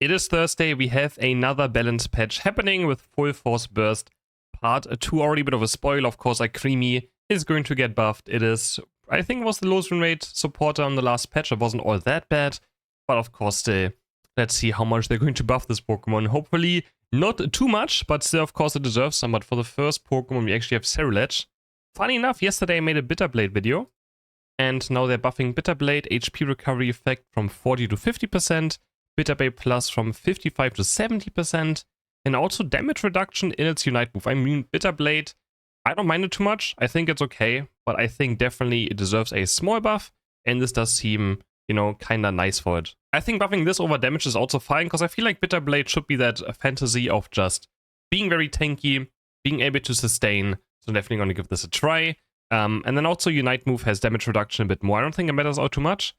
It is Thursday, we have another balance patch happening with Full Force Burst Part 2. Already a bit of a spoil, of course, Creamy is going to get buffed. It is, I think, was the lowest win rate supporter on the last patch. It wasn't all that bad, but of course, let's see how much they're going to buff this Pokemon. Hopefully not too much, but still, of course, it deserves some. But for the first Pokemon, we actually have CrisHeroes. Funny enough, yesterday I made a Bitterblade video, and now they're buffing Bitterblade, HP recovery effect from 40 to 50%, Bitterblade Plus from 55 to 70%, and also damage reduction in its Unite move. I mean, Bitterblade, I don't mind it too much. I think it's okay, but I think definitely it deserves a small buff, and this does seem, you know, kinda nice for it. I think buffing this over damage is also fine, because I feel like Bitterblade should be that fantasy of just being very tanky, being able to sustain, so definitely going to give this a try. And then also Unite move has damage reduction a bit more. I don't think it matters out too much,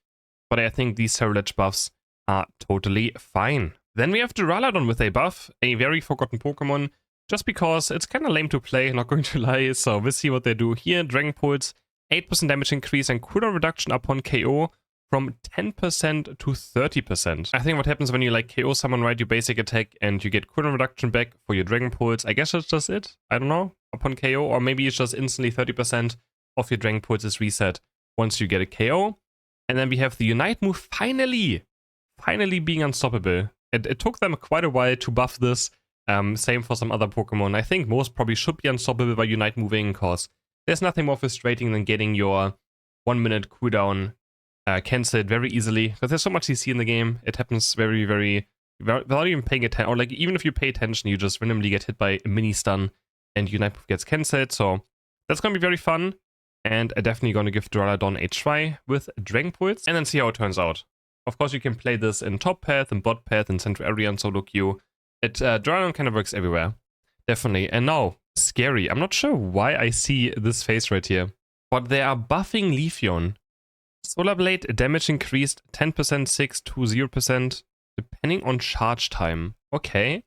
but I think these CrisHeroes buffs are totally fine. Then we have Duraludon with a buff, a very forgotten Pokemon, just because it's kind of lame to play, not going to lie. So we'll see what they do here. Dragon Pulse, 8% damage increase and cooldown reduction upon KO from 10% to 30%. I think what happens when you like KO someone, right, your basic attack, and you get cooldown reduction back for your Dragon Pulse. I guess that's just it. I don't know. Upon KO, or maybe it's just instantly 30% of your Dragon Pulse is reset once you get a KO. And then we have the Unite move finally being unstoppable. It took them quite a while to buff this. Same for some other Pokemon. I think most probably should be unstoppable by Unite moving, because there's nothing more frustrating than getting your 1 minute cooldown cancelled very easily. Because there's so much CC in the game. It happens without even paying attention. Or like, even if you pay attention, you just randomly get hit by a mini stun and Unite move gets cancelled. So that's going to be very fun. And I'm definitely going to give Duraludon a try with Dragon Pulse and then see how it turns out. Of course, you can play this in top path, and bot path, and central area, and solo queue. Duraludon kind of works everywhere. Definitely. And now, scary. I'm not sure why I see this face right here, but they are buffing Leafeon. Solar Blade damage increased 10%, 6 to 0%, depending on charge time. Okay.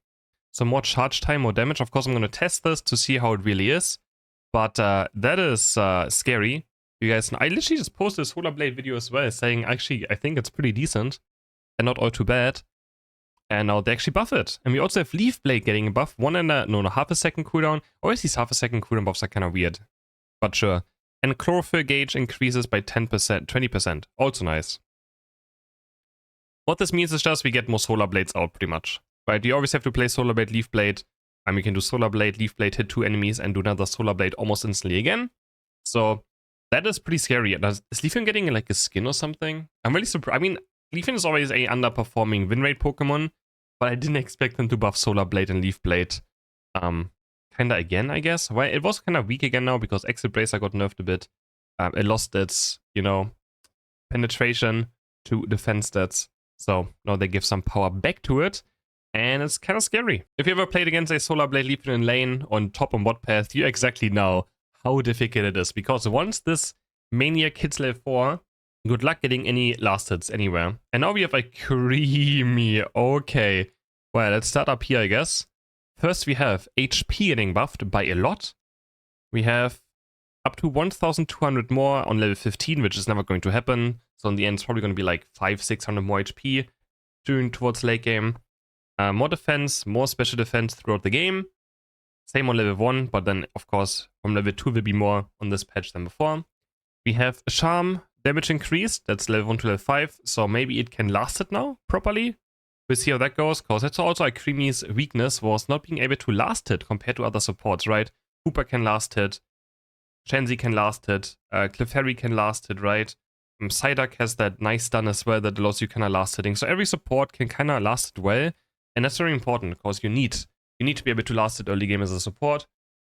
So more charge time, more damage. Of course, I'm going to test this to see how it really is. But that is scary. You guys know, I literally just posted a Solar Blade video as well, saying actually I think it's pretty decent and not all too bad. And now they actually buff it. And we also have Leaf Blade getting a buff, half a second cooldown. Always these half a second cooldown buffs are kind of weird, but sure. And Chlorophyll gauge increases by 10%, 20%. Also nice. What this means is just we get more Solar Blades out pretty much. Right? You always have to play Solar Blade, Leaf Blade. And we can do Solar Blade, Leaf Blade, hit 2 enemies, and do another Solar Blade almost instantly again. So that is pretty scary. Is Leafeon getting like a skin or something? I'm really surprised. I mean, Leafeon is always a underperforming win rate Pokemon, but I didn't expect them to buff Solar Blade and Leaf Blade kinda again, I guess. Well, it was kind of weak again now because Exit Bracer got nerfed a bit. It lost its, you know, penetration to defense stats. So now they give some power back to it. And it's kind of scary. If you ever played against a Solar Blade Leafeon in lane on top and bot path, you exactly know how difficult it is. Because once this Maniac hits level 4, good luck getting any last hits anywhere. And now we have a Creamy. Okay. Well, let's start up here, I guess. First, we have HP getting buffed by a lot. We have up to 1,200 more on level 15, which is never going to happen. So in the end, it's probably going to be like 500-600 more HP towards late game. More defense, more special defense throughout the game. Same on level 1, but then, of course, from level 2 will be more on this patch than before. We have Charm damage increased. That's level 1 to level 5, so maybe it can last it now properly. We'll see how that goes, because that's also like Creamy's weakness, was not being able to last it compared to other supports, right? Hooper can last it, Chansey can last it, Clefairy can last it, right? Psyduck has that nice stun as well that allows you kind of last hitting. So every support can kind of last it well. And that's very important, because you need to be able to last it early game as a support,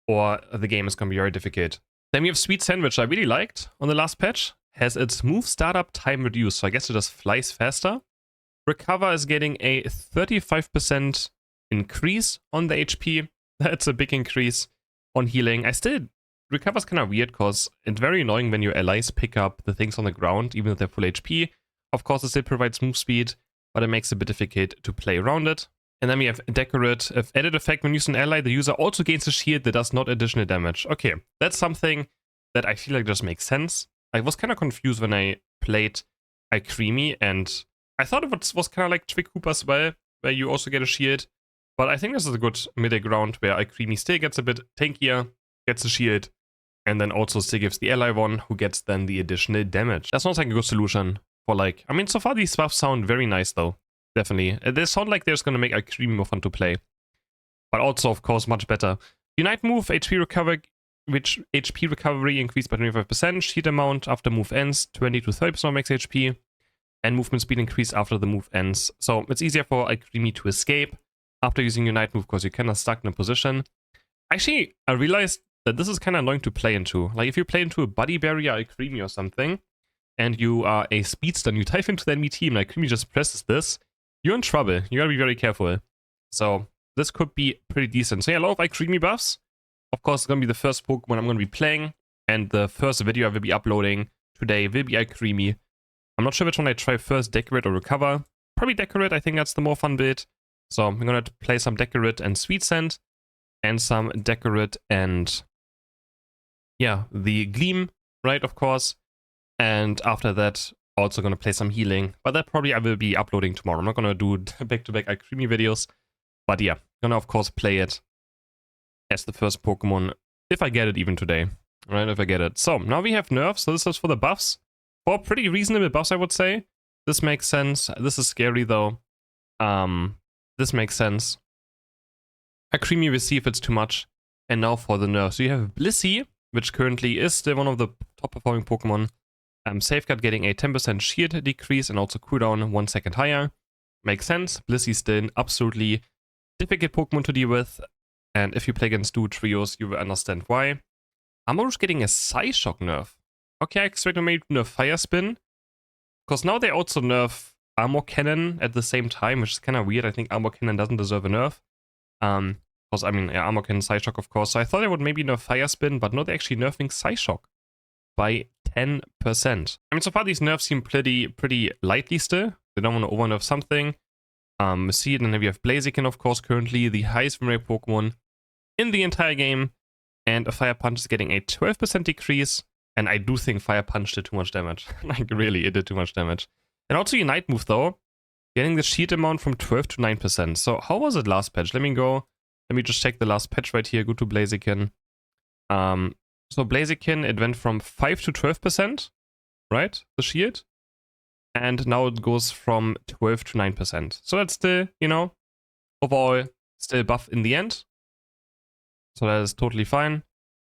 or the game is going to be very difficult. Then we have Sweet Sand, which I really liked on the last patch. Has its move startup time reduced, so I guess it just flies faster. Recover is getting a 35% increase on the HP. That's a big increase on healing. Recover's kind of weird, because it's very annoying when your allies pick up the things on the ground, even if they're full HP. Of course, it still provides move speed, but it makes it a bit difficult to play around it. And then we have Decorate. If added effect when using an ally, the user also gains a shield that does not additional damage. Okay, that's something that I feel like just makes sense. I was kind of confused when I played Creamy, and I thought it was kind of like Trick Hoop as well, where you also get a shield. But I think this is a good middle ground where Alcremie still gets a bit tankier, gets a shield, and then also still gives the ally one, who gets then the additional damage. That sounds like a good solution for like... I mean, so far these buffs sound very nice though. Definitely. They sound like they're going to make Alcremie more fun to play. But also, of course, much better. Unite move, HP recovery, which HP recovery increased by 25%, shield amount after move ends, 20 to 30% max HP, and movement speed increase after the move ends. So it's easier for Alcremie to escape after using Unite move, because you're kind of stuck in a position. Actually, I realized that this is kind of annoying to play into. Like, if you play into a body barrier Alcremie or something, and you are a speedster and you dive into the enemy team, and Alcremie just presses this, you're in trouble. You gotta be very careful. So this could be pretty decent. So yeah, a lot of Alcremie buffs. Of course, it's gonna be the first Pokemon I'm gonna be playing, and the first video I will be uploading today will be Alcremie. I'm not sure which one I try first, Decorate or Recover. Probably Decorate, I think that's the more fun build. So I'm gonna play some Decorate and Sweet Scent, and some Decorate and, yeah, the Gleam, right, of course. And after that, also gonna play some Healing. But that probably I will be uploading tomorrow. I'm not gonna do back-to-back Alcremie videos. But yeah, gonna of course play it as the first Pokemon, if I get it even today. Right, if I get it. So, now we have nerfs. So this is for the buffs. For pretty reasonable buffs, I would say. This makes sense. This is scary though. This makes sense. Alcremie will see if it's too much. And now for the nerfs. So you have Blissey, which currently is still one of the top performing Pokemon. Safeguard getting a 10% shield decrease and also cooldown 1 second higher. Makes sense. Blissey still an absolutely difficult Pokemon to deal with. And if you play against duo trios, you will understand why. Amarouche getting a Psyshock nerf. Okay, I expect them maybe to nerf Fire Spin. Because now they also nerf Armor Cannon at the same time, which is kind of weird. I think Armor Cannon doesn't deserve a nerf. Because, I mean, yeah, Armor Cannon, Psyshock, of course. So I thought they would maybe nerf Fire Spin, but no, they're actually nerfing Psyshock by 10%. I mean, so far these nerfs seem pretty lightly still. They don't want to over-nerf something. See, and then we have Blaziken, of course, currently the highest win rate Pokemon in the entire game. And a Fire Punch is getting a 12% decrease. And I do think Fire Punch did too much damage. Like, really, it did too much damage. And also Unite move, though, getting the shield amount from 12 to 9%. So how was it last patch? Let me go. Let me just check the last patch right here. Go to Blaziken. So Blaziken, it went from 5 to 12%, right? The shield. And now it goes from 12 to 9%. So that's still, you know, overall still buff in the end. So that is totally fine.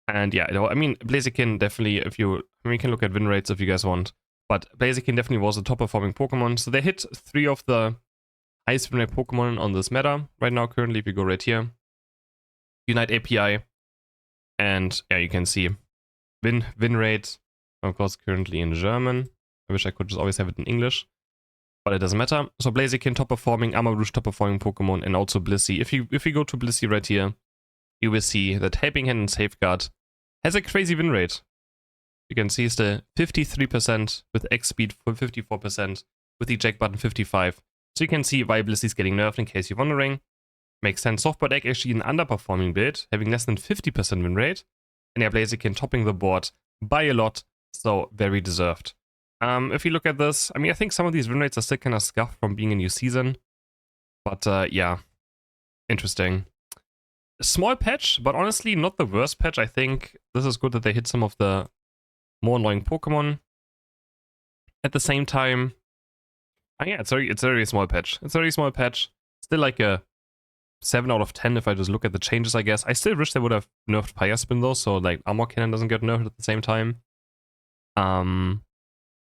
And yeah, I mean, Blaziken definitely, if you, I mean, we can look at win rates if you guys want. But Blaziken definitely was a top performing Pokemon. So they hit 3 of the highest win rate Pokemon on this meta right now currently, if you go right here. Unite API. And yeah, you can see win rate, of course, currently in German. I wish I could just always have it in English, but it doesn't matter. So Blaziken top performing, Amarouche top performing Pokemon, and also Blissey. If you go to Blissey right here, you will see that Helping Hand and Safeguard has a crazy win rate. You can see it's the 53% with X speed for 54%, with the eject button 55. So you can see why Blissey's getting nerfed in case you're wondering. Makes sense. Softboard Egg actually an underperforming build, having less than 50% win rate. And yeah, Blaziken topping the board by a lot, so very deserved. If you look at this, I mean, I think some of these win rates are still kind of scuffed from being a new season. But yeah, interesting. A small patch, but honestly not the worst patch. I think this is good that they hit some of the more annoying Pokemon. At the same time, yeah, it's a very small patch. It's a very small patch. Still like a 7 out of 10 if I just look at the changes, I guess. I still wish they would have nerfed Fire Spin though, so like Armor Cannon doesn't get nerfed at the same time.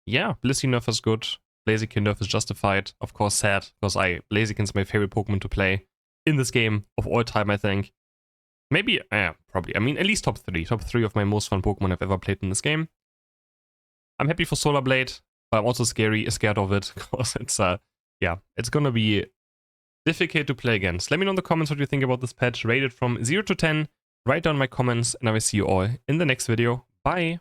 Yeah, Blissey nerf is good. Blaziken nerf is justified. Of course, sad, because Blaziken's my favorite Pokemon to play in this game of all time, I think. Maybe, yeah, probably. I mean, at least top 3. Top 3 of my most fun Pokemon I've ever played in this game. I'm happy for Solar Blade, but I'm also scared of it, because it's, yeah, it's gonna be difficult to play against. Let me know in the comments what you think about this patch. Rate it from 0 to 10. Write down my comments, and I will see you all in the next video. Bye!